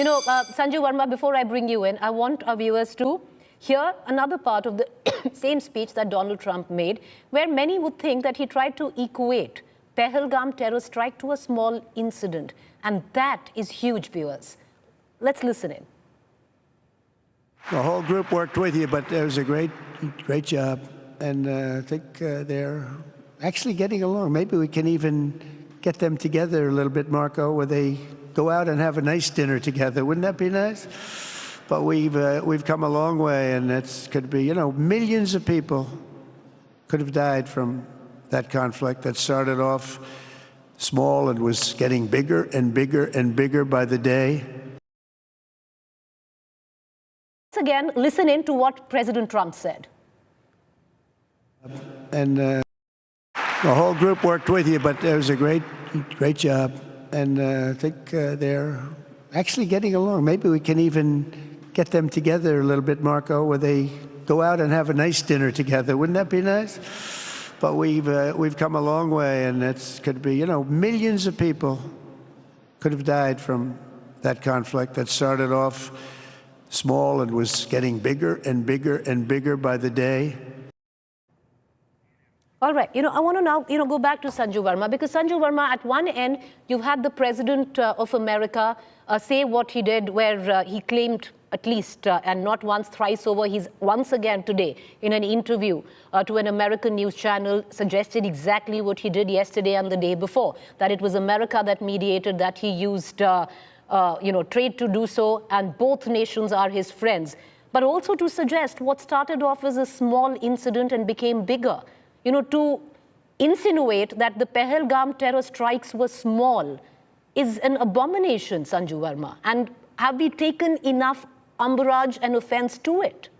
Sanju Verma, before I bring you in, I want our viewers to hear another part of the same speech that Donald Trump made, where many would think that he tried to equate Pahalgam terror strike to a small incident. And that is huge, viewers. Let's listen in. The whole group worked with you, but it was a great job. And I think they're actually getting along. Maybe we can even get them together a little bit, Marco, where they go out and have a nice dinner together. Wouldn't that be nice? But we've come a long way, and it could be, millions of people could have died from that conflict that started off small and was getting bigger and bigger and bigger by the day. Once again, listen in to what President Trump said. And the whole group worked with you, but it was a great job. And I think they're actually getting along. Maybe we can even get them together a little bit, Marco, where they go out and have a nice dinner together. Wouldn't that be nice? But we've come a long way, and it could be, millions of people could have died from that conflict that started off small and was getting bigger and bigger and bigger by the day. All right. I want to now, go back to Sanju Verma, because Sanju Verma, at one end, you've had the President of America say what he did, where he claimed at least, and not once, thrice over, he's once again today in an interview to an American news channel suggested exactly what he did yesterday and the day before, that it was America that mediated, that he used, trade to do so, and both nations are his friends. But also to suggest what started off as a small incident and became bigger. To insinuate that the Pahalgam terror strikes were small is an abomination, Sanju Verma. And have we taken enough umbrage and offense to it?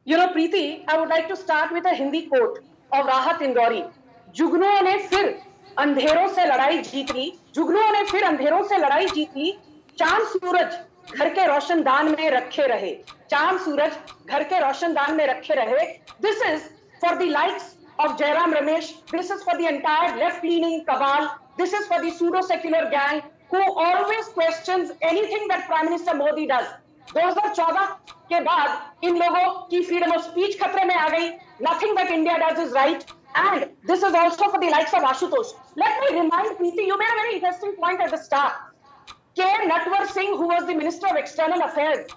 Preeti, I would like to start with a Hindi quote of Rahat Indori. जुगनुओं ने फिर अंधेरों से लड़ाई जीत ली, जुगनुओं ने फिर अंधेरों से लड़ाई जीत ली, चांद सूरज घर के रोशनदान में रखे रहे, चांद सूरज घर के रोशनदान में रखे रहे. This is for the likes of Jairam Ramesh, this is for the entire left-leaning cabal, this is for the pseudo-secular gang who always questions anything that Prime Minister Modi does. 2014 के बाद इन लोगों की freedom of speech खतरे में आ गई. Nothing that India does is right. And this is also for the likes of Ashutosh. Let me remind Preeti, you made a very interesting point at the start. K. Natwar Singh, who was the Minister of External Affairs,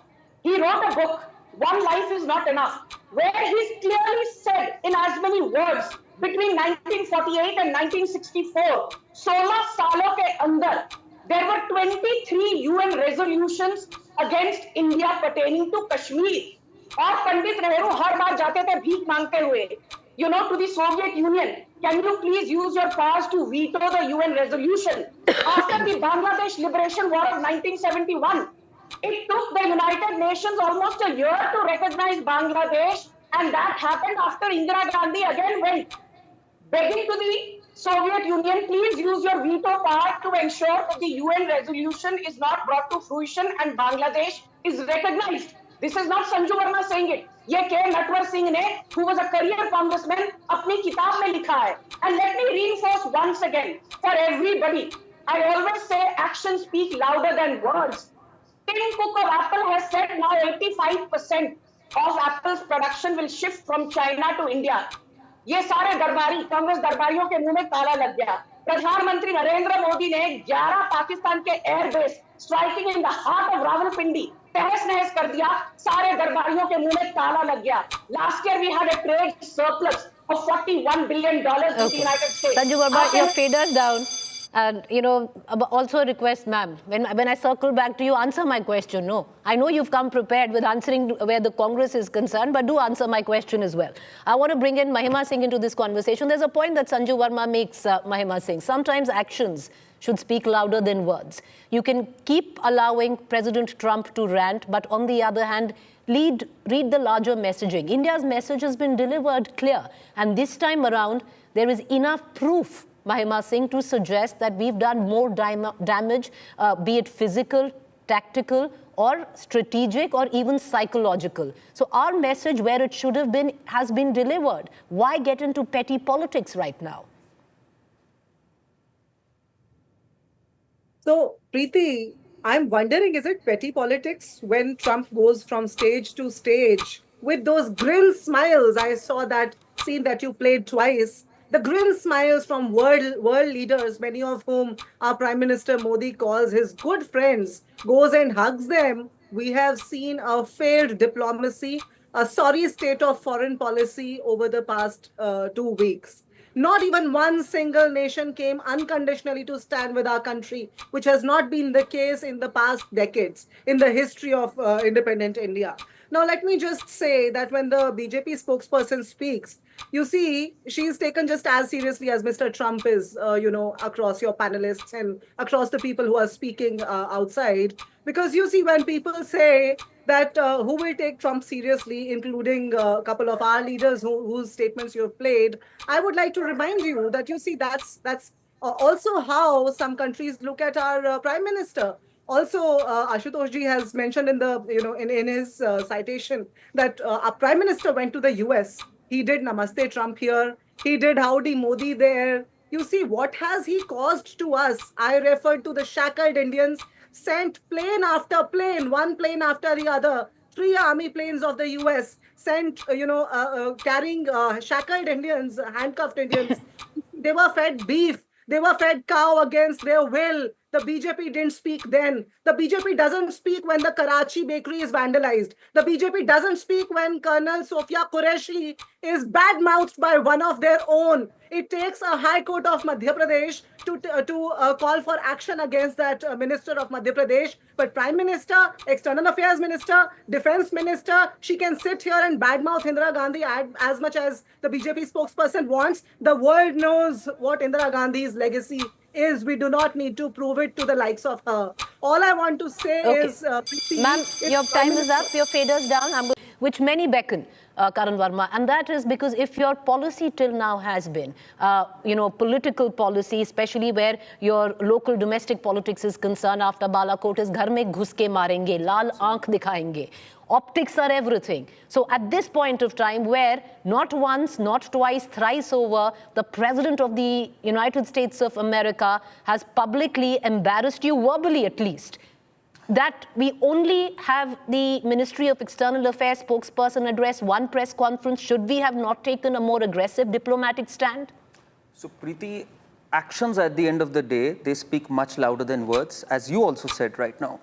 he wrote a book, One Life is Not Enough, where he clearly said in as many words, between 1948 and 1964, 16 सालों के अंदर, there were 23 UN resolutions against India pertaining to Kashmir. और पंडित नेहरू हर बार जाते थे भीख मांगते हुए, to the Soviet Union, can you please use your powers to veto the UN resolution? After the Bangladesh Liberation War of 1971, it took the United Nations almost a year to recognize Bangladesh, and that happened after Indira Gandhi again went begging to the Soviet Union, please use your veto power to ensure that the UN resolution is not brought to fruition and Bangladesh is recognized. This is not Sanju Verma saying it. ये K. Natwar Singh ने, who was a career congressman, अपनी किताब में लिखा है. And let me reinforce once again for everybody. I always say actions speak louder than words. Tim Cook of Apple has said now 85% of Apple's production will shift from China to India. ये सारे दरबारी, कांग्रेस दरबारियों के मुंह में ताला लग गया. प्रधानमंत्री नरेंद्र मोदी ने 11 पाकिस्तान के airbase striking in the heart of Rawalpindi तहस नहस कर दिया. सारे दरबारियों के मुंह में ताला लग गया. Last year we had a trade surplus of $41 billion with the United States. Sanju Verma, your fader's down. And, also a request, ma'am, when I circle back to you, answer my question. No, I know you've come prepared with answering where the Congress is concerned, but do answer my question as well. I want to bring in Mahima Singh into this conversation. There's a point that Sanju Verma makes, Mahima Singh. Sometimes actions should speak louder than words. You can keep allowing President Trump to rant, but on the other hand, read the larger messaging. India's message has been delivered clear. And this time around, there is enough proof, Mahima Singh, to suggest that we've done more damage, be it physical, tactical, or strategic, or even psychological. So our message, where it should have been, has been delivered. Why get into petty politics right now? So, Preeti, I'm wondering, is it petty politics when Trump goes from stage to stage with those grin smiles? I saw that scene that you played twice. The grin smiles from world leaders, many of whom our Prime Minister Modi calls his good friends, goes and hugs them. We have seen a failed diplomacy, a sorry state of foreign policy over the past 2 weeks. Not even one single nation came unconditionally to stand with our country, which has not been the case in the past decades in the history of independent India. Now, let me just say that when the BJP spokesperson speaks, you see, she is taken just as seriously as Mr. Trump is, across your panelists and across the people who are speaking outside. Because you see, when people say that who will take Trump seriously, including a couple of our leaders whose statements you have played, I would like to remind you that you see that's also how some countries look at our prime minister. Also, Ashutosh ji has mentioned in the in his citation that our prime minister went to the US. He did Namaste Trump here. He did Howdy Modi there. You see, what has he caused to us? I referred to the shackled Indians sent plane after plane, one plane after the other. 3 army planes of the US sent, carrying shackled Indians, handcuffed Indians. They were fed beef. They were fed cow against their will. The BJP didn't speak then. The BJP doesn't speak when the Karachi bakery is vandalized. The BJP doesn't speak when Colonel Sofia Qureshi is bad-mouthed by one of their own. It takes a High Court of Madhya Pradesh to call for action against that Minister of Madhya Pradesh. But Prime Minister, External Affairs Minister, Defense Minister, she can sit here and badmouth Indira Gandhi as much as the BJP spokesperson wants. The world knows what Indira Gandhi's legacy is. We do not need to prove it to the likes of her. All I want to say is, ma'am, your time is up. Your fader's down. Which many beckon, Karan Verma, and that is because if your policy till now has been, political policy, especially where your local domestic politics is concerned, after Balakot is ghar mein ghus ke marenge, laal aankh dikhayenge. Optics are everything. So at this point of time where not once, not twice, thrice over, the President of the United States of America has publicly embarrassed you, verbally at least, that we only have the Ministry of External Affairs spokesperson address one press conference, should we have not taken a more aggressive diplomatic stand? So, Preeti, actions at the end of the day, they speak much louder than words, as you also said right now.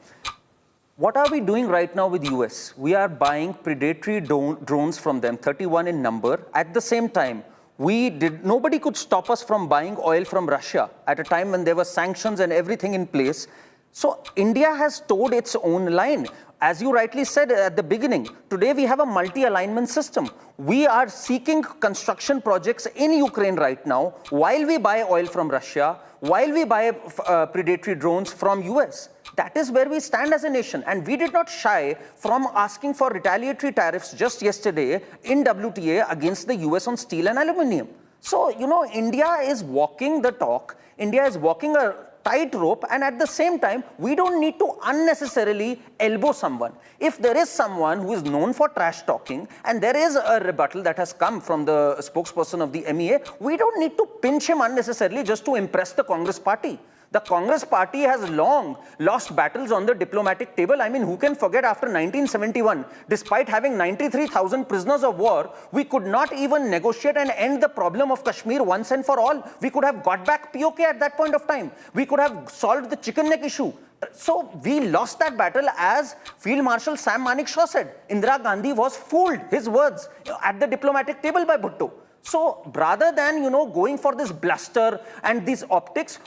What are we doing right now with US? We are buying predatory drones from them, 31 in number. At the same time, nobody could stop us from buying oil from Russia at a time when there were sanctions and everything in place. So India has towed its own line. As you rightly said at the beginning, today we have a multi-alignment system. We are seeking construction projects in Ukraine right now while we buy oil from Russia, while we buy predatory drones from US. That is where we stand as a nation. And we did not shy from asking for retaliatory tariffs just yesterday in WTA against the US on steel and aluminium. So, India is walking the talk. India is walking a tightrope, and at the same time, we don't need to unnecessarily elbow someone. If there is someone who is known for trash talking, and there is a rebuttal that has come from the spokesperson of the MEA, we don't need to pinch him unnecessarily just to impress the Congress party. The Congress party has long lost battles on the diplomatic table. I mean, who can forget after 1971, despite having 93,000 prisoners of war, we could not even negotiate and end the problem of Kashmir once and for all. We could have got back POK at that point of time. We could have solved the chicken neck issue. So we lost that battle, as Field Marshal Sam Manekshaw said. Indira Gandhi was fooled, his words, at the diplomatic table by Bhutto. So rather than, going for this bluster and these optics,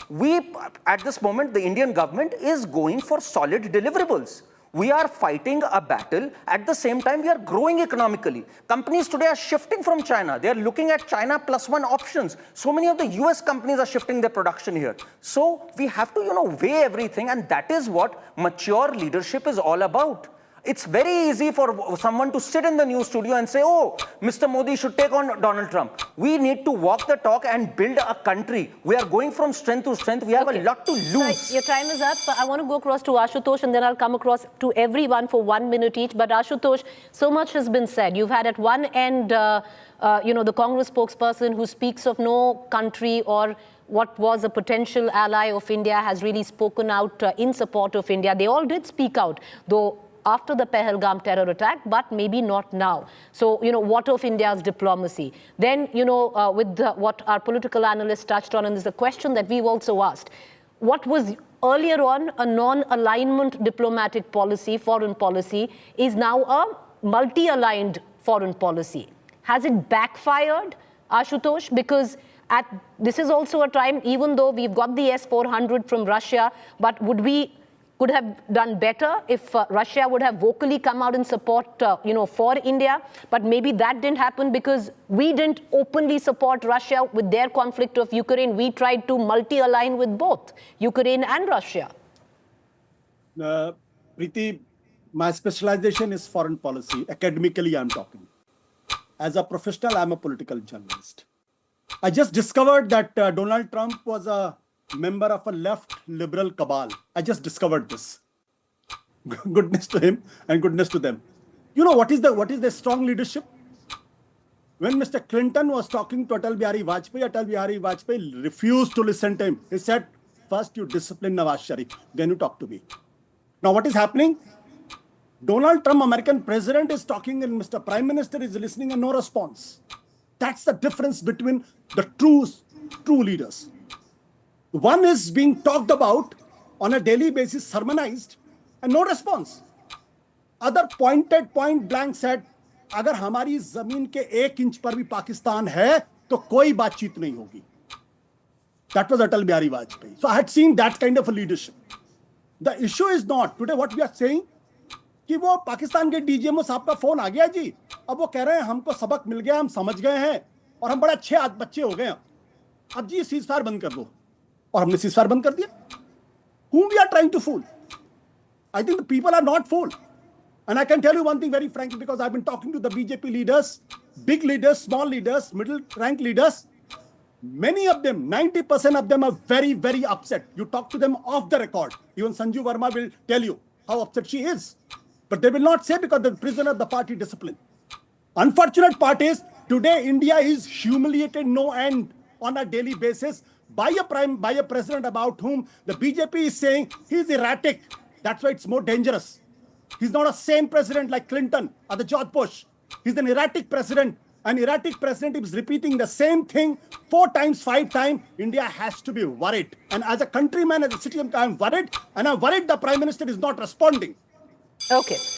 at this moment, the Indian government is going for solid deliverables. We are fighting a battle. At the same time, we are growing economically. Companies today are shifting from China. They are looking at China +1 options. So many of the US companies are shifting their production here. So we have to, weigh everything. And that is what mature leadership is all about. It's very easy for someone to sit in the news studio and say, oh, Mr. Modi should take on Donald Trump. We need to walk the talk and build a country. We are going from strength to strength. We have a lot to lose. So your time is up. I want to go across to Ashutosh, and then I'll come across to everyone for 1 minute each. But Ashutosh, so much has been said. You've had at one end, the Congress spokesperson who speaks of no country or what was a potential ally of India has really spoken out in support of India. They all did speak out, though after the Pahalgam terror attack, but maybe not now. So, what of India's diplomacy? Then, with what our political analysts touched on, and this is a question that we've also asked, what was earlier on a non-alignment diplomatic policy, foreign policy, is now a multi-aligned foreign policy. Has it backfired, Ashutosh? Because this is also a time, even though we've got the S-400 from Russia, but could have done better if Russia would have vocally come out in support, for India. But maybe that didn't happen because we didn't openly support Russia with their conflict of Ukraine. We tried to multi-align with both Ukraine and Russia. Preeti, my specialization is foreign policy. Academically, I'm talking. As a professional, I'm a political journalist. I just discovered that Donald Trump was a member of a left liberal cabal. I just discovered this. Goodness to him and goodness to them. You know what is the strong leadership? When Mr. Clinton was talking to Atal Bihari Vajpayee refused to listen to him. He said, first you discipline Nawaz Sharif, then you talk to me. Now what is happening? Donald Trump, American president, is talking and Mr. Prime Minister is listening and no response. That's the difference between the true leaders. One is being talked about on a daily basis, sermonized, and no response. Other point blank said, अगर हमारी जमीन के 1 inch पर भी पाकिस्तान है, तो कोई बातचीत नहीं होगी. That was Atal Bihari Vajpayee. So I had seen that kind of a leadership. The issue is not today what we are saying कि वो पाकिस्तान के डीजीएमओ साहब का फोन आ गया जी. अब वो कह रहे हैं हमको सबक मिल गया, हम समझ गए हैं और हम बड़े अच्छे बच्चे हो गए. अब जी सीजफायर बंद कर दो. और हमने सीजफायर बंद कर दिया. Whom we are trying to fool? I think the people are not fooled. And I can tell you one thing very frankly, because I've been talking to the BJP leaders, big leaders, small leaders, middle rank leaders. Many of them, 90% of them are very, very upset. You talk to them off the record. Even Sanju Verma will tell you how upset she is. But they will not say because they're prisoner of the party discipline. Unfortunate part is, today India is humiliated no end on a daily basis by a president about whom the BJP is saying he's erratic. That's why it's more dangerous. He's not a sane president like Clinton or the George Bush. He's an erratic president. An erratic president is repeating the same thing 4 times, 5 times. India has to be worried. And as a countryman, as a citizen, I'm worried. And I'm worried the Prime Minister is not responding. Okay.